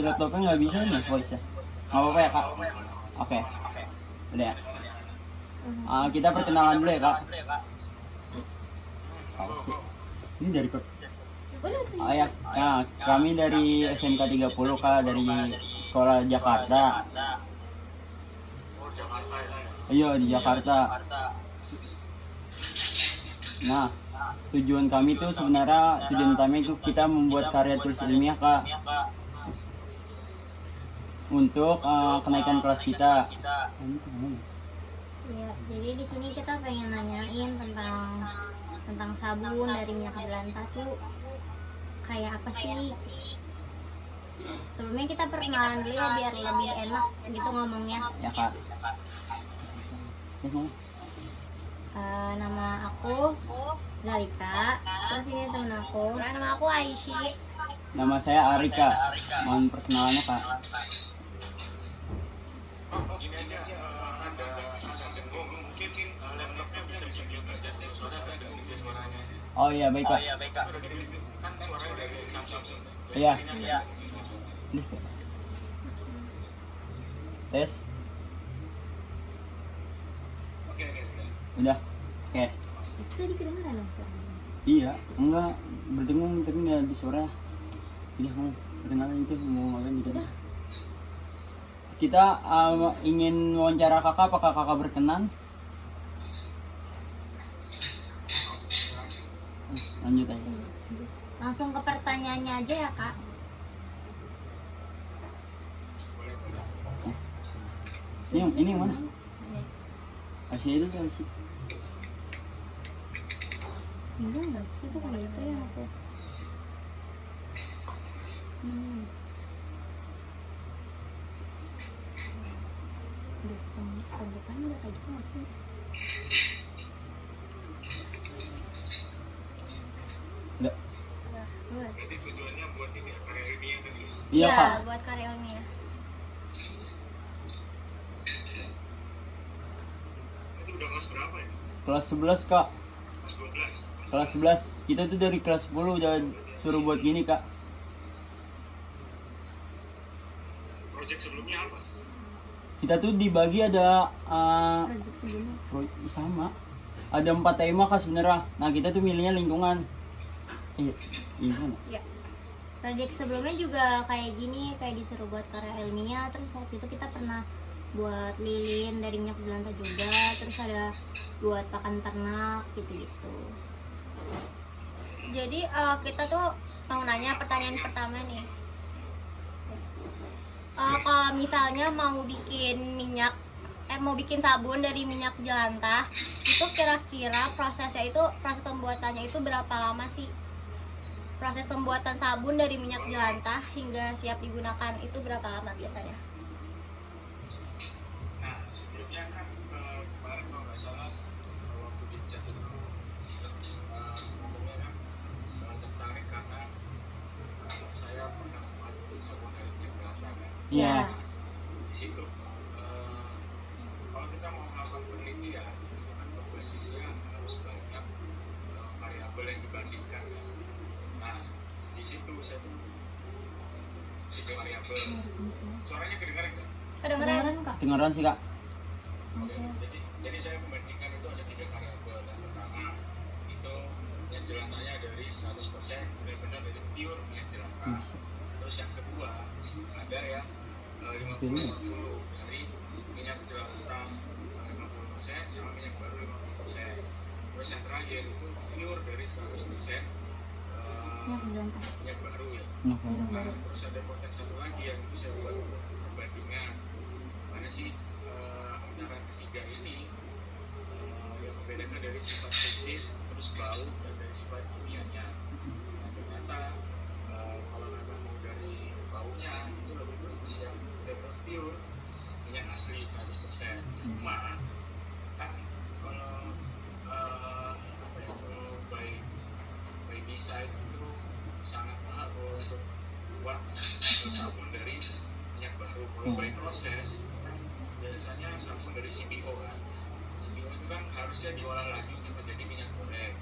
Laptopnya nggak bisa nih voice ya. Nggak apa-apa ya kak. Oke. Udah ya. Kita perkenalan dulu ya kak. Ini dari ya, kami dari SMK 30 kak, dari sekolah Jakarta. Iya di Jakarta. Nah, tujuan kami tuh sebenarnya tujuan utama itu kita membuat karya tulis ilmiah kak, untuk kenaikan kelas kita. Ya, jadi di sini kita pengen nanyain tentang sabun dari minyak jelantah tuh kayak apa sih? Sebelumnya kita perkenalan dulu ya biar lebih enak gitu ngomongnya. Ya kak. Nama aku Zalika. Terus ini temen aku. Nama aku Aisyah. Nama saya Arika. Mohon perkenalannya kak. Gini aja, ada dengung, mungkin laptopnya bisa diambil aja, suara agak dengung dia suaranya. Oh iya baik kak. Kan suaranya dari Samsung. Iya. Tes. Oke. Udah. Oke. Itu tadi kedengeran dong suaranya. Iya, enggak berdengung tapi nggak di suara. Udah mau perkenalan itu mau ngapain gitu. Kita ingin wawancara kakak, apakah kakak berkenan? Lanjut aja. Langsung ke pertanyaannya aja ya kak. Ini yang mana? Kasih itu kasih. Iya nggak sih, bukan itu yang aku. Pembukaan udah kayak gitu nggak sih? Udah. Jadi tujuannya buat ini karya ilmiah tadi. Iya kak. Buat karya ilmiah. Itu udah kelas berapa ya? Kelas 11 kak. Kelas 12. Kelas 11. Kita tuh dari kelas 10 udah suruh buat gini kak. Project sebelumnya apa? Kita tuh dibagi ada Project sebelumnya. sama. Ada 4 tema kak sebenarnya. Nah kita tuh milihnya lingkungan. Lingkungan. Ya. Project sebelumnya juga kayak gini, kayak disuruh buat karya ilmiah. Terus waktu itu kita pernah buat lilin dari minyak jelantah juga. Terus ada buat pakan ternak gitu-gitu. Jadi kita tuh mau nanya pertanyaan pertama nih. Kalau misalnya mau bikin sabun dari minyak jelantah, itu kira-kira proses pembuatannya itu berapa lama sih? Proses pembuatan sabun dari minyak jelantah hingga siap digunakan itu berapa lama biasanya? Nah, sebelumnya kan kemarin kalau nggak salah waktu di chat itu ngomongnya kan sangat tertarik karena saya pernah membuat sabun dari minyak jelantah. Iya. Di situ kalau kita mau melakukan penelitian itu kan komposisinya harus banyak variabel yang dibandingkan. Nah, di situ saya tuh tiga variabel. Suaranya kedengaran nggak? Kedengeran? Kak. Dengeran sih kak. Jadi saya membandingkan itu ada tiga variabel. Yang pertama itu minyak jelantahnya dari 100% benar-benar dari pure minyak jelantah. Terus yang kedua ada yang 50 dari minyak jelantah 50% sama minyak baru 50%. Terus yang terakhir itu pure dari 100% Minyak jelantah. minyak baru ya. Nah, Terus ada konten satu lagi yang bisa buat perbandingan mana sih antara ketiga ini yang membedakan dari sifat fisik, terus bau, dan dari sifat kimianya. Nah, ternyata kalau memang mau dari baunya itu lebih bagus yang benar-benar pure minyak asli 100%. Cuma kan kalau by design itu sangat mahal untuk buat sabun dari minyak baru. Kalau by proses biasanya sabun dari CPO kan. CPO itu kan harusnya diolah lagi untuk menjadi minyak goreng.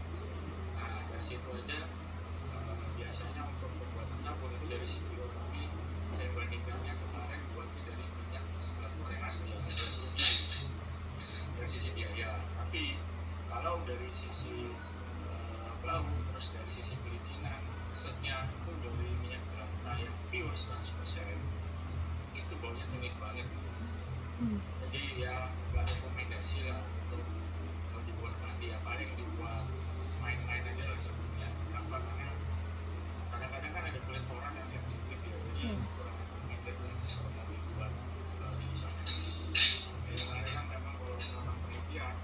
Nah dari situ aja biasanya untuk pembuatan sabun itu dari CPO, tapi saya bandingkan yang kemarin buatnya dari minyak goreng asli yang dari sisi biaya. Tapi kalau dari sisi bau, terus dari sisi perizinan, setnya itu dari minyak jelantah yang pure 100%, itu baunya unik banget. Jadi ya nggak rekomendasi lah untuk dibuat mandi, ya paling dibuat main-main aja lah sebelumnya. Kenapa? Karena kadang-kadang kan ada kulit orang yang sensitif ya, jadi kurang rekomendasi untuk dibuat di sana. Jadi kemarin kan memang kalau melakukan penelitian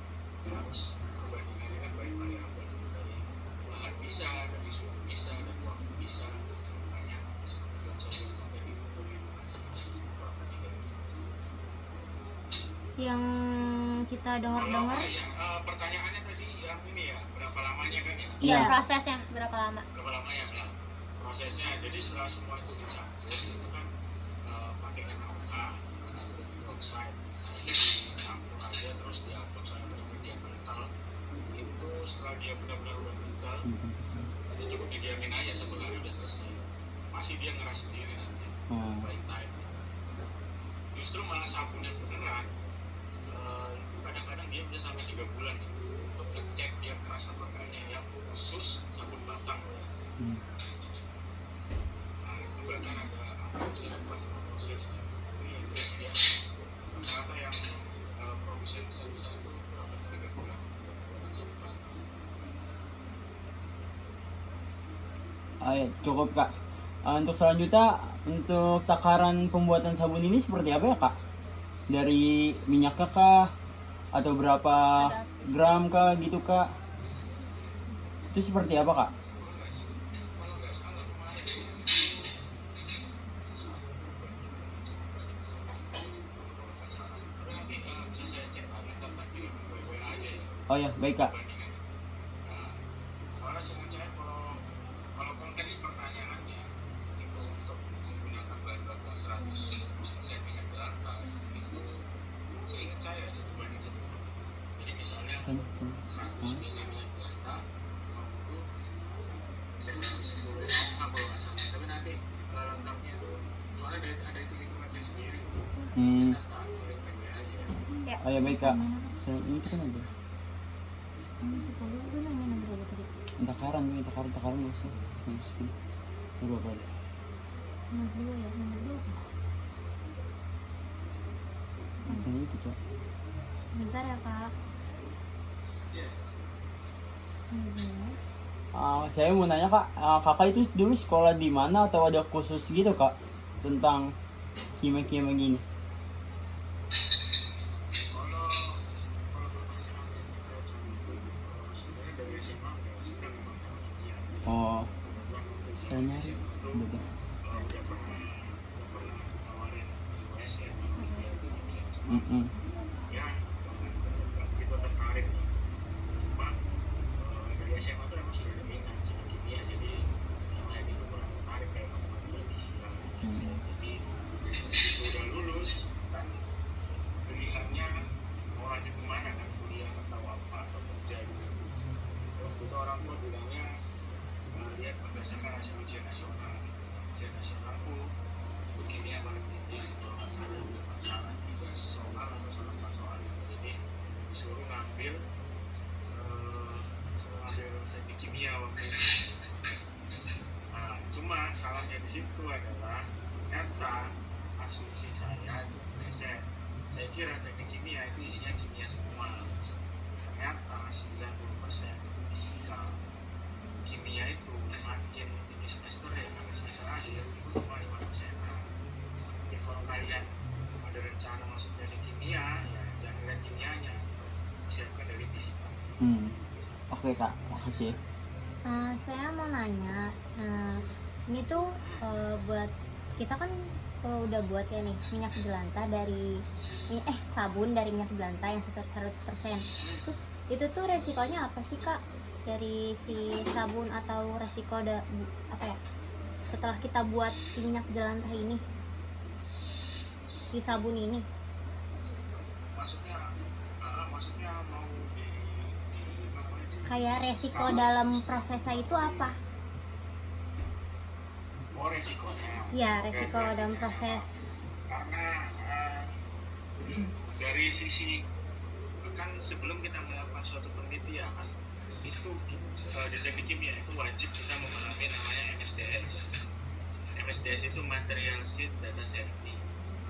harus perbandingannya kan baik variabel, dari bahan bisa, dari suhu bisa, dan waktu bisa, makanya dan sabun sampai Yang kita dengar-dengar pertanyaannya tadi yang ini ya, berapa lamanya kan ya? Iya. Prosesnya berapa lama? Berapa lama ya? Nah, prosesnya, jadi setelah semua itu dicampur, itu kan pakai NaOH, nitrogen dioxide, dicampur aja, terus diaduk sampai dia kental. Itu setelah dia benar-benar udah kental, itu cukup didiamin aja 1 hari udah selesai. Masih dia ngeras sendiri nanti, by time. Justru malah sabun yang beneran, itu kadang-kadang dia bisa sampai 3 bulan untuk ngecek dia keras apa enggaknya, yang khusus sabun batang. Nah itu bahkan ada prosesnya. Ini dia rata-rata yang produsen besar-besar itu berapa 3 bulan buat sabun batang. Ayo, cukup Kak. Untuk selanjutnya, untuk takaran pembuatan sabun ini seperti apa ya Kak? Dari minyaknya kah? Atau berapa gram kah gitu Kak? Itu seperti apa Kak? Kalau nggak salah kemarin tapi nanti bisa saya cek lagi, tapi WA aja ya. Oh ya, baik Kak. Karena seingat saya kalau konteks pertanyaannya itu untuk menggunakan bahan baku 100% minyak jelantah, itu seingat saya 1:10. Jadi misalnya 100 minyak jelantah, 50 kalau nggak salah. Tapi nanti lengkapnya itu soalnya ada hitung-hitungan saya sendiri. Kita boleh WA aja. Ya. Oh ya, baik Kak. Ini kan aja. Gue nanya nomor berapa tadi? Takaran nggak usah. Berapa? Nomor 2 ya, nomor 2. Yang itu Kak. Bentar ya Kak. Saya mau nanya Kak, Kakak itu dulu sekolah di mana atau ada khusus gitu Kak tentang kimia-kimia gini? Oh, sekarang nyari. Udah. Ya, kita tertarik. Cuma dari SMA tuh emang sudah ada minat sama kimia, jadi yang lain itu kurang tertarik kayak matematika, fisika. Jadi begitu udah lulus kan pilihannya mau lanjut kemana kan, kuliah atau apa atau kerja gitu. Waktu itu orang tua bilangnya lihat berdasarkan hasil ujian nasional. Ujian nasional tuh kimia paling tinggi, kalau nggak salah 3 soal atau salah 4 soal. Jadi disuruh ngambil teknik kimia waktu itu. Nah, cuma salahnya di situ adalah ternyata asumsi saya itu riset. Saya kira teknik kimia itu isinya kimia semua. Ternyata 90% fisika. Kimia itu makin tinggi semester ya, sampai semester akhir itu cuma 5%. Jadi kalau kalian ada rencana masuk teknik kimia, ya jangan lihat kimianya, siapkan dari fisika. Oke Kak, makasih. Saya mau nanya, ini tuh buat kita kan udah buat ya nih minyak jelantah dari sabun dari minyak jelantah yang 100%. Terus itu tuh resikonya apa sih Kak dari si sabun, atau resiko apa ya setelah kita buat si minyak jelantah ini, si sabun ini? Maksudnya mau di Kayak resiko dalam prosesnya itu apa? resikonya. Ya, resiko dalam proses. Karena dari sisi kan sebelum kita melakukan suatu penelitian itu di teknik kimia itu wajib kita memahami namanya MSDS. MSDS itu Material Sheet Data Safety.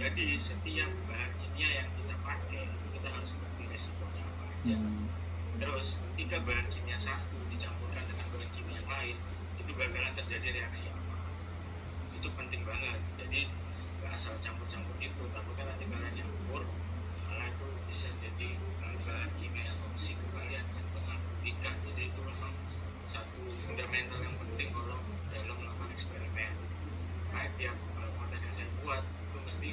Jadi setiap bahan kimia yang kita pakai kita harus ngerti resikonya apa aja. Terus ketika bahan kimia satu dicampurkan dengan bahan kimia yang lain itu bakalan terjadi reaksi apa? Itu penting banget. Jadi nggak asal campur-campur itu, takutnya nanti kalian nyampur malah itu bisa jadi bahan kimia yang toksik ke kalian yang mengakibatkan. Jadi itu memang satu fundamental yang penting kalau dalam melakukan eksperimen. Nah, tiap konten yang saya buat itu mesti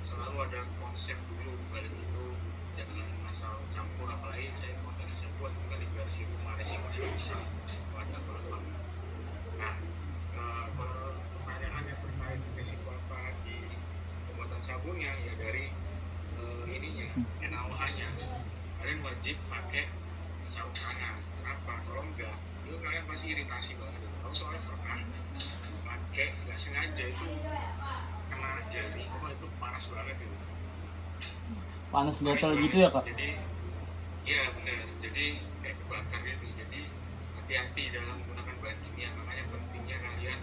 selalu ada konsep dulu balik itu, jangan asal campur. Apalagi saya konten yang saya buat bukan di versi rumah, resikonya bisa ada apa. Nah, kalau pertanyaannya terkait risiko apa di pembuatan sabunnya, ya dari ininya, NaOH-nya, kalian wajib pakai sarung tangan. Kenapa? Kalau enggak, itu kalian pasti iritasi banget. Kalau soalnya pernah pakai nggak sengaja itu kena jari, itu panas banget itu. Panas gatal gitu ya kak? Jadi, iya benar. Jadi kayak kebakar gitu. Jadi hati-hati dalam menggunakan bahan kimia. Makanya pentingnya kalian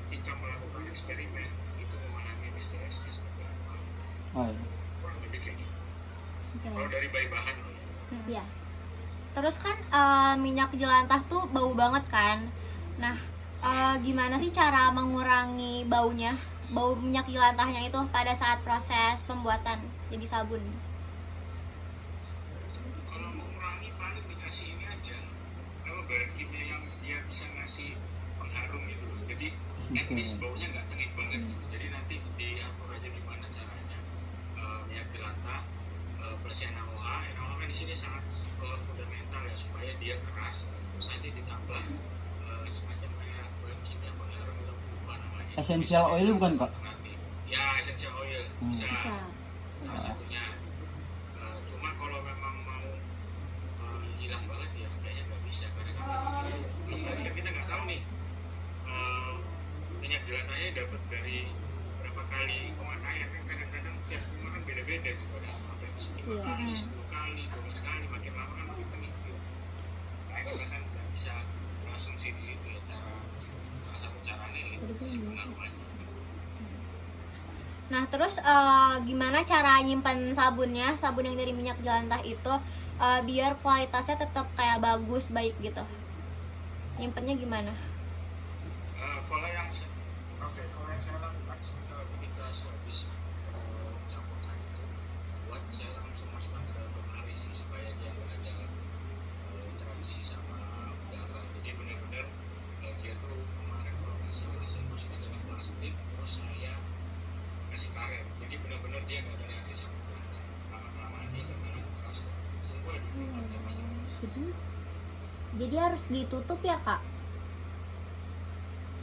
ketika melakukan eksperimen itu memahami MSDS seperti apa. Oh, iya. Kurang lebih kayak gitu. Oke. Kalau dari bahan loh ya. Ya. Terus kan minyak jelantah tuh bau banget kan. Nah, gimana sih cara mengurangi baunya, bau minyak jelantahnya itu pada saat proses pembuatan jadi sabun? Kalau mengurangi paling dikasih ini aja. Kalau bahan kimia yang dia bisa ngasih pengharum gitu loh. Jadi at least baunya nggak tengik banget. Jadi nanti diatur aja gimana caranya minyak jelantah plus NaOH. NaOH kan di sini sangat fundamental ya supaya dia keras. Terus nanti ditambah semacam kayak bahan kimia pengharum atau lupa namanya. Essential oil bukan kak? Ya essential oil bisa. Salah satunya. Cuma kalau memang mau hilang banget ya kayaknya nggak bisa karena kan belum lagi kan kita nggak tahu nih minyak jelantahnya dapat dari berapa kali pemakaian. Kan kadang-kadang tiap rumah kan beda-beda gitu, ada sampai 5 kali, 10 kali, 12 kali, makin lama kan makin tengik gitu. Nah kita kan nggak bisa asumsi di situ ya, salah satu caranya itu si pengaruh aja. Nah, terus gimana cara nyimpan sabunnya, sabun yang dari minyak jelantah itu biar kualitasnya tetap kayak bagus, baik gitu? Nyimpennya gimana? Kalau yang kalau yang saya lakukan ketika habis campuran itu buat saya langsung masukkan ke lemari sih supaya dia nggak ada interaksi sama udara. Jadi benar-benar dia tuh kemarin kalau nggak salah saya masukin dalam plastik terus saya kasih karet. Jadi benar-benar dia nggak ada reaksi sama udara. Lama-kelamaan dia bakalan keras. Tunggu ya dulu nggak bisa pasang. Jadi harus ditutup ya kak?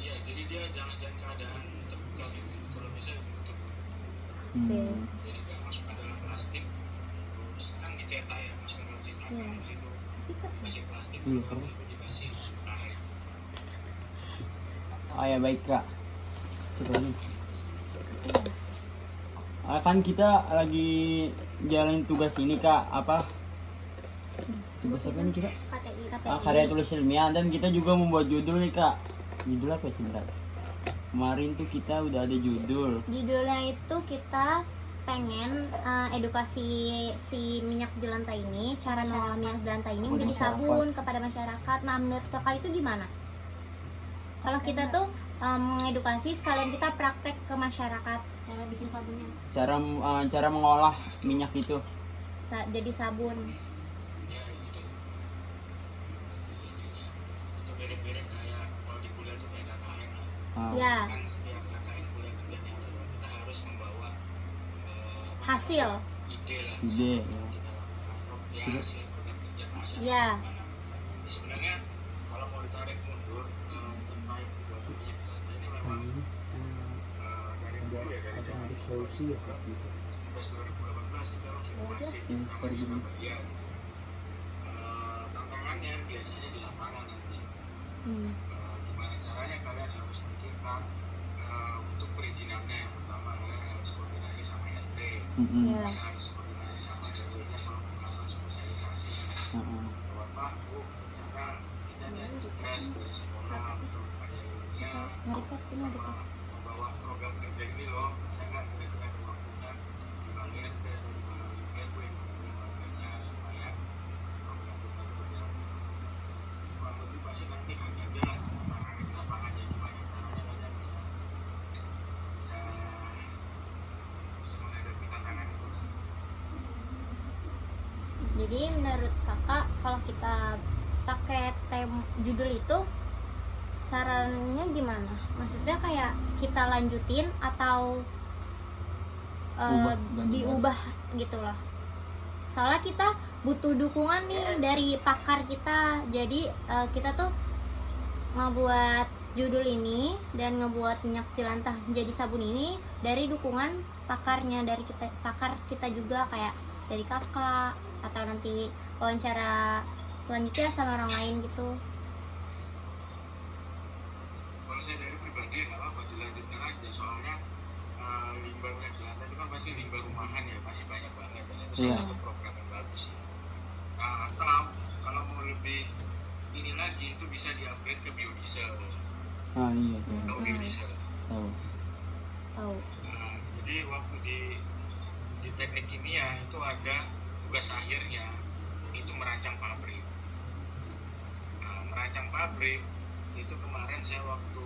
Iya, jadi dia jangan keadaan terbuka gitu. Kalau bisa ditutup. Jadi nggak masukkan dalam plastik. Terus kan dicetak ya, masukkan dalam cetakan di situ. Kasih plastik, terus itu dikasih karet. Oh ya baik kak. Sekali. Kan kita lagi jalanin tugas ini kak, apa? Tugas apa nih kita? KTI. Karya tulis ilmiah, dan kita juga membuat judul nih kak. Judul apa sih bentar? Kemarin tuh kita udah ada judul. Judulnya itu kita pengen edukasi si minyak jelantah ini, cara mengolah minyak jelantah ini Kepada menjadi masyarakat. sabun kepada masyarakat. Nah, menurut kakak itu gimana? Kalau kita tuh mengedukasi sekalian kita praktek ke masyarakat cara bikin sabunnya, Cara mengolah minyak itu. jadi sabun. Ya itu mirip-mirip kayak kalau di kuliah tuh kayak KKN lah. Ya, Kan setiap KKN kuliah kerjanya kita harus membawa hasil. ide lah. Ide, ya. Kita lakukan ya hasil program kerja masyarakat. Ya. Sebenarnya kalau mau ditarik mundur terkait pembuatan minyak jelantah ini memang dari dulu ya dari zaman solusi ya gitu. 2018 itu langsung masih namanya Surabaya. Tantangannya biasanya di lapangan nanti. Gimana caranya kalian harus bikin mereka untuk perizinannya yang pertama kalian harus koordinasi sama RT, Mm-mm. Ya. kalian harus koordinasi sama RW-nya kalau melakukan sosialisasi. Heeh. Bapak, Bu, misalkan kita dari tugas dari sekolah atau pada ibunya Ngerekat ini ada. membawa program kerja ini loh, saya nggak kira-kira ada waktunya dibagi RT atau dibagi RW keluarganya supaya program kita itu berjalan. Kurang lebih pasti nanti hanya aja lah karena di lapangan jadi banyak caranya kalian bisa bisa menghadapi tantangan itu. Jadi menurut kakak kalau kita pakai judul itu sarannya gimana? Maksudnya kayak kita lanjutin atau Ubah, ganti diubah gitu loh. Soalnya kita butuh dukungan nih dari pakar kita. Jadi kita tuh ngebuat judul ini dan ngebuat minyak jelantah jadi sabun ini dari dukungan pakarnya, dari pakar kita juga, kayak dari kakak atau nanti wawancara selanjutnya sama orang lain gitu. Kalau saya dari pribadi nggak apa-apa dilanjutkan aja, soalnya limbah minyak jelantah itu kan pasti limbah rumahan ya, masih banyak banget dan itu Iya. salah satu program yang bagus sih. Nah, atau kalau mau lebih ini lagi itu bisa di-upgrade ke biodiesel. Ah iya tuh. Tahu biodiesel? Tahu. Tahu. Nah, jadi waktu di teknik kimia itu ada tugas akhirnya itu merancang pabrik. Nah, merancang pabrik itu kemarin saya waktu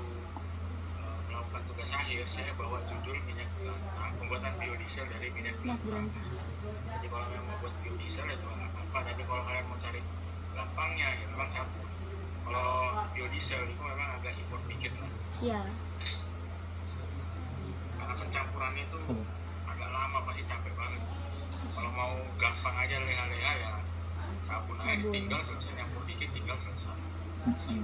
melakukan tugas akhir, saya bawa judul minyak jelantah, pembuatan biodiesel dari minyak Minyak jelantah. jelantah. Jadi kalau memang mau buat biodiesel itu nggak apa-apa, tapi kalau kalian mau cari gampangnya ya memang sabun. Kalau biodiesel itu memang agak import dikit lah, Iya. karena pencampurannya itu Sabar. agak lama, pasti capek banget. Kalau mau gampang aja leha-leha ya sabun aja, Sabun. tinggal selesai, nyampur dikit tinggal selesai. Mm-mm.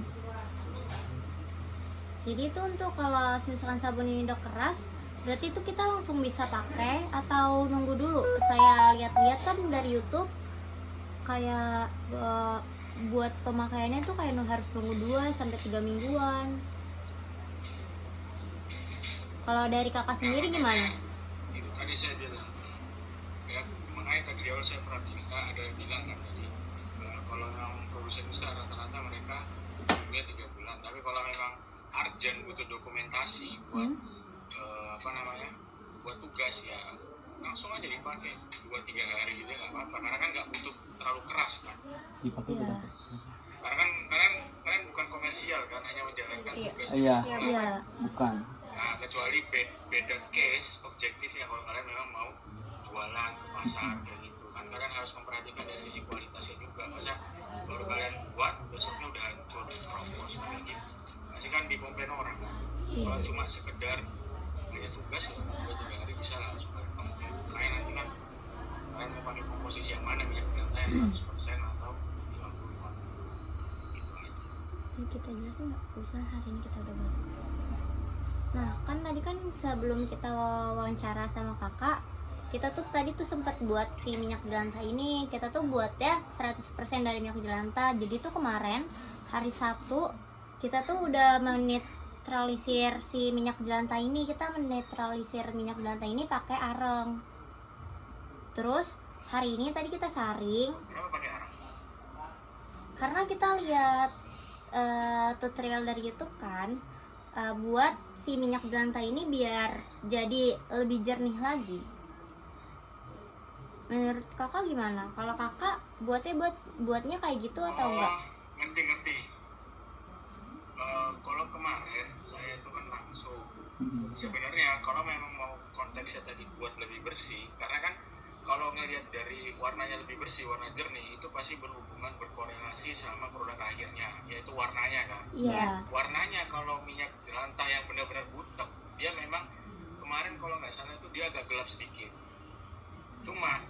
Jadi itu untuk kalau misalkan sabun ini udah keras, berarti itu kita langsung bisa pakai atau nunggu dulu? Saya lihat-lihat kan dari YouTube kayak buat pemakaiannya tuh kayak harus nunggu 2 sampai 3 mingguan. Kalau dari kakak sendiri gimana? Itu tadi saya bilang ya, makanya tadi di awal saya perhatiin ada yang bilang kan tadi kalau yang produsen besar rata-rata mereka tunggunya 3 bulan, tapi kalau memang urgent butuh dokumentasi buat buat tugas ya langsung aja dipakai 2-3 hari gitu nggak apa-apa, karena kan nggak butuh terlalu keras kan, Dipakai Iya. berapa? karena kan kalian bukan komersial kan, hanya menjalankan Iya. tugas. Iya. Iya. Bukan. Nah, kecuali beda case objektifnya kalau kalian memang mau jualan ke pasar kayak gitu kan, kalian harus memperhatikan dari sisi kualitasnya juga. Masa baru kalian buat besoknya udah hancur propos kayak gitu, pasti kan dikomplain orang kan. Iya. Kalau cuma sekedar hanya tugas ya 2-3 hari bisa lah langsung kalian pakai. Makanya nanti kan kalian mau pakai komposisi yang mana, minyak jelantah yang 100% atau 50-50 gitu aja. Ini kita jelasin nggak? Usaha hari ini kita udah buat. Nah kan tadi kan sebelum kita wawancara sama kakak, kita tuh tadi tuh sempat buat si minyak jelantah ini. Kita tuh buat ya 100% dari minyak jelantah. Jadi tuh kemarin hari Sabtu kita tuh udah menetralisir si minyak jelantah ini. Kita menetralisir minyak jelantah ini pakai areng. Terus hari ini tadi kita saring Kenapa pakai arang? karena kita lihat tutorial dari YouTube kan, buat si minyak jelantah ini biar jadi lebih jernih lagi. Menurut kakak gimana? Kalau kakak buatnya kayak gitu atau enggak? Ngerti. Kalau kemarin saya itu kan langsung Mm-mm. sebenarnya kalau memang mau konteksnya tadi buat lebih bersih, karena kan kalau ngelihat dari warnanya lebih bersih, warna jernih itu pasti berhubungan berkorelasi sama produk akhirnya, yaitu warnanya kan. Iya. Warnanya kalau minyak jelantah yang benar-benar butek, dia memang kemarin kalau nggak salah itu dia agak gelap sedikit. Cuma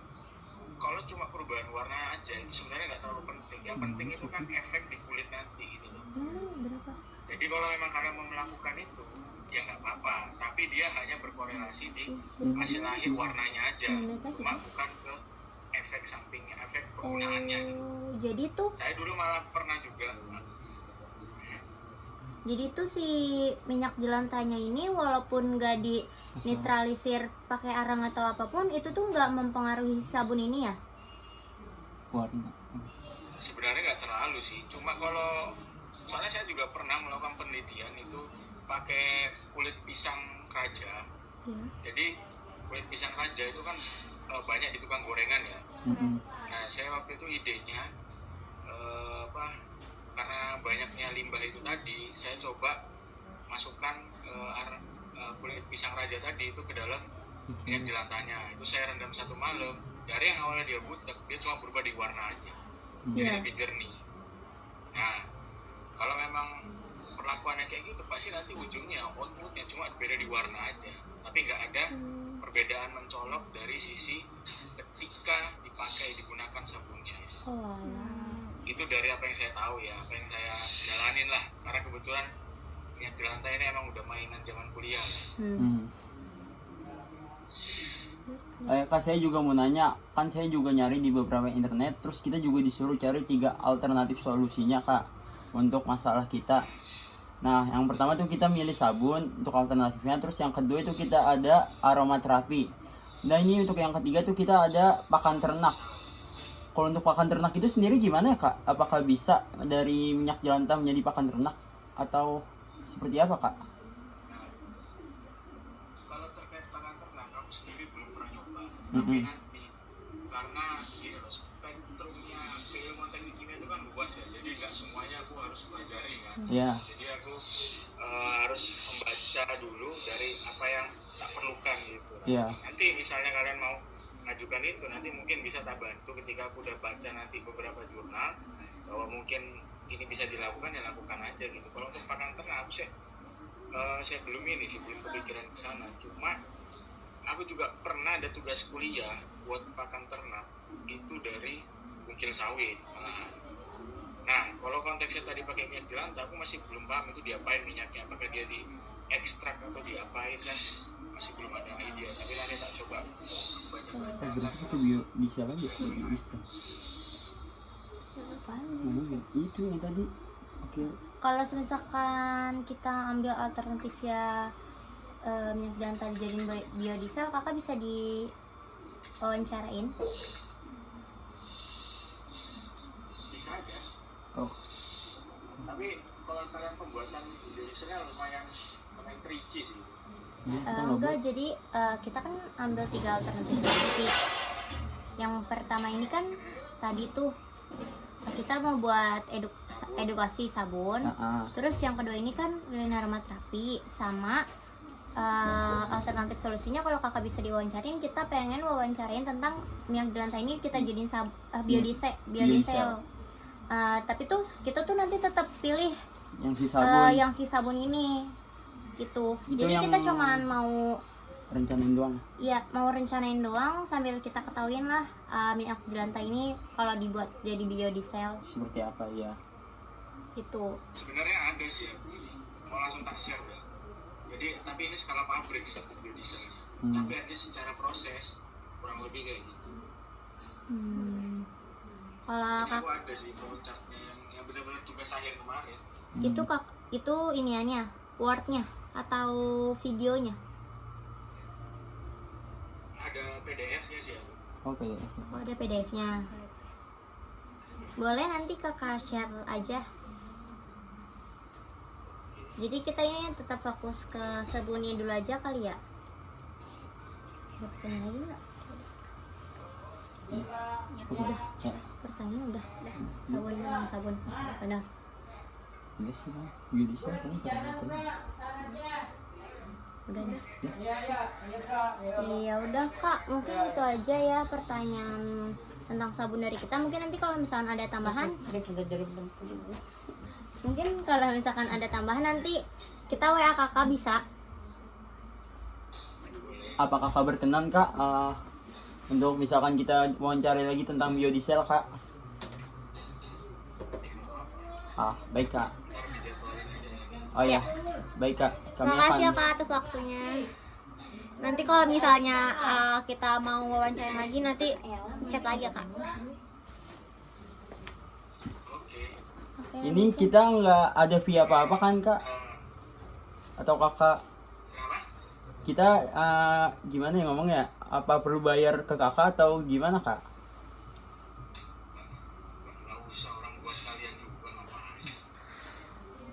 kalau cuma perubahan warna aja itu sebenarnya nggak terlalu penting. Yang penting itu kan efek di kulit nanti gitu loh. Berapa? Jadi kalau memang kalian mau melakukan itu ya nggak apa-apa, tapi dia hanya berkorelasi di hasil akhir warnanya aja, cuma bukan ke efek sampingnya, efek penggunaannya. Oh, jadi tuh Saya dulu malah pernah juga Jadi tuh si minyak jelantahnya ini walaupun nggak di netralisir pakai arang atau apapun, itu tuh nggak mempengaruhi sabun ini ya? Warna. Sebenarnya nggak terlalu sih, cuma kalau soalnya saya juga pernah melakukan penelitian itu pakai kulit pisang raja. Iya. Jadi kulit pisang raja itu kan banyak di tukang gorengan ya. Mm-mm. Nah, saya waktu itu idenya karena banyaknya limbah itu tadi, saya coba masukkan kulit pisang raja tadi itu ke dalam minyak jelantahnya. Itu saya rendam 1 malam. Dari yang awalnya dia butek, dia cuma berubah di warna aja, jadi Iya. lebih jernih. Nah, kalau memang perlakuannya kayak gitu, pasti nanti ujungnya outputnya cuma beda di warna aja, tapi nggak ada perbedaan mencolok dari sisi ketika digunakan sabunnya. Oh alah. Itu dari apa yang saya tahu ya, apa yang saya jalanin lah, karena kebetulan minyak jelantah ini emang udah mainan zaman kuliah. Hmm. Kak, saya juga mau nanya, kan saya juga nyari di beberapa internet, terus kita juga disuruh cari 3 alternatif solusinya Kak untuk masalah kita. Nah, yang pertama tuh kita milih sabun untuk alternatifnya, terus yang kedua itu kita ada aromaterapi. Dan ini untuk yang ketiga tuh kita ada pakan ternak. Kalau untuk pakan ternak itu sendiri gimana ya Kak? Apakah bisa dari minyak jelantah menjadi pakan ternak atau seperti apa Kak? Kalau terkait pakan ternak, aku sendiri belum pernah nyoba. Tapi Mm-mm. nanti, karena gini loh, spektrumnya keilmuan teknik kimia itu kan luas ya, jadi nggak semuanya aku harus pelajari kan. Ya. Jadi aku harus membaca dulu dari apa yang tak perlukan gitu. Iya. Nanti misalnya kalian mau ngajukan itu, nanti mungkin bisa tak bantu ketika aku udah baca nanti beberapa jurnal bahwa mungkin ini bisa dilakukan, ya lakukan aja gitu. Kalau untuk pakan ternak, saya belum ini sih, belum kepikiran ke sana. Cuma aku juga pernah ada tugas kuliah buat pakan ternak itu dari bungkil sawit malahan. Nah, kalau konteksnya tadi pakai minyak jelantah, aku masih belum paham itu diapain minyaknya, apakah dia diekstrak atau diapain, kan masih belum ada ide. Tapi nanti tak coba baca-baca. Berarti itu bisa lagi ya? Bisa. Mana itu yang tadi? Oke. Kalau misalkan kita ambil alternatif ya minyak jelantah dijadiin biodiesel, kakak bisa diwawancarain? Bisa aja. Oh. Tapi kalau kalian pembuatan biodiesel lumayan tricky sih. Ini kita Enggak, jadi kita kan ambil 3 alternatif solusi. Yang pertama ini kan tadi tuh kita mau buat edukasi sabun. Terus yang kedua ini kan lilin aromaterapi, sama alternatif solusinya kalau kakak bisa diwawancarain, kita pengen wawancarain tentang minyak jelantah ini kita jadiin biodiesel. Tapi tuh kita tuh nanti tetap pilih yang si sabun. yang si sabun ini gitu. Itu Jadi yang kita cuman mau rencanain doang. ya mau rencanain doang sambil kita ketahuin lah minyak jelantah ini kalau dibuat jadi biodiesel Seperti apa ya? gitu. Sebenarnya ada sih aku ini, mau langsung tak share ya. Jadi tapi ini skala pabrik satu biodieselnya. Tapi ada secara proses kurang lebih kayak gitu. Kalau Ini aku ada sih flowchartnya yang benar-benar tugas akhir kemarin. itu iniannya, wordnya atau videonya? Ada PDF-nya sih aku. Oke. Oh, ada PDF-nya. Boleh nanti kakak share aja. Jadi kita ini tetap fokus ke sabunnya dulu aja kali ya. Ada pertanyaan lagi nggak? Cukup udah. Ya. Pertanyaan udah. Sabun. Udah. Enggak sih, Bang. Biodiesel kan ternyata. Udah. Iya udah Kak, mungkin itu aja ya pertanyaan tentang sabun dari kita. Mungkin nanti kalau misalkan ada tambahan, nanti kita WA kakak bisa. Apa kakak berkenan Kak untuk misalkan kita wawancara lagi tentang biodiesel Kak? Baik Kak. Oh ya, baik Kak. Kami Makasih ya akan Kak atas waktunya. Nanti kalau misalnya kita mau wawancara lagi, nanti chat lagi ya Kak. Oke. Oke. ini kita nggak ada fee apa-apa kan Kak? Atau kakak Kenapa? kita gimana ya ngomongnya? Apa perlu bayar ke kakak atau gimana kak? Nggak usah, orang buat kalian juga ngapain.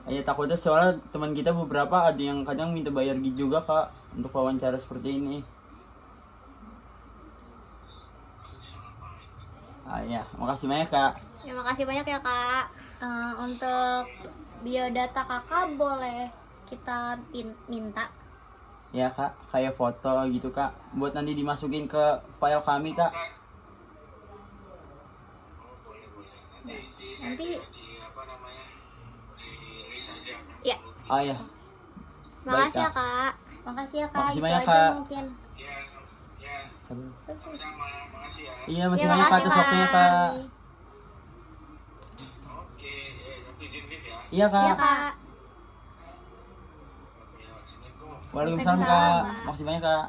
Ya takutnya soalnya teman kita beberapa ada yang kadang minta bayar gitu juga kak untuk wawancara seperti ini. Ya, makasih banyak kak. Terima kasih banyak ya kak. Untuk biodata kakak boleh kita minta. Ya kak, kayak foto gitu kak, buat nanti dimasukin ke file kami kak. Oh, boleh. Nanti Di apa namanya? Di list aja. Ya. Ya, Makasih ya Kak. kak. makasih ya kak. Makasih Itu banyak, aja Kak. mungkin. Ya, sama-sama. Makasih ya. Iya, masih Ya, banyak kak makasih, atas waktunya Kak. kak. Oke, tapi izin lift ya. Iya Iya kak. kak. Oke, assalamualaikum. Waalaikumsalam kak. Makasih banyak kak.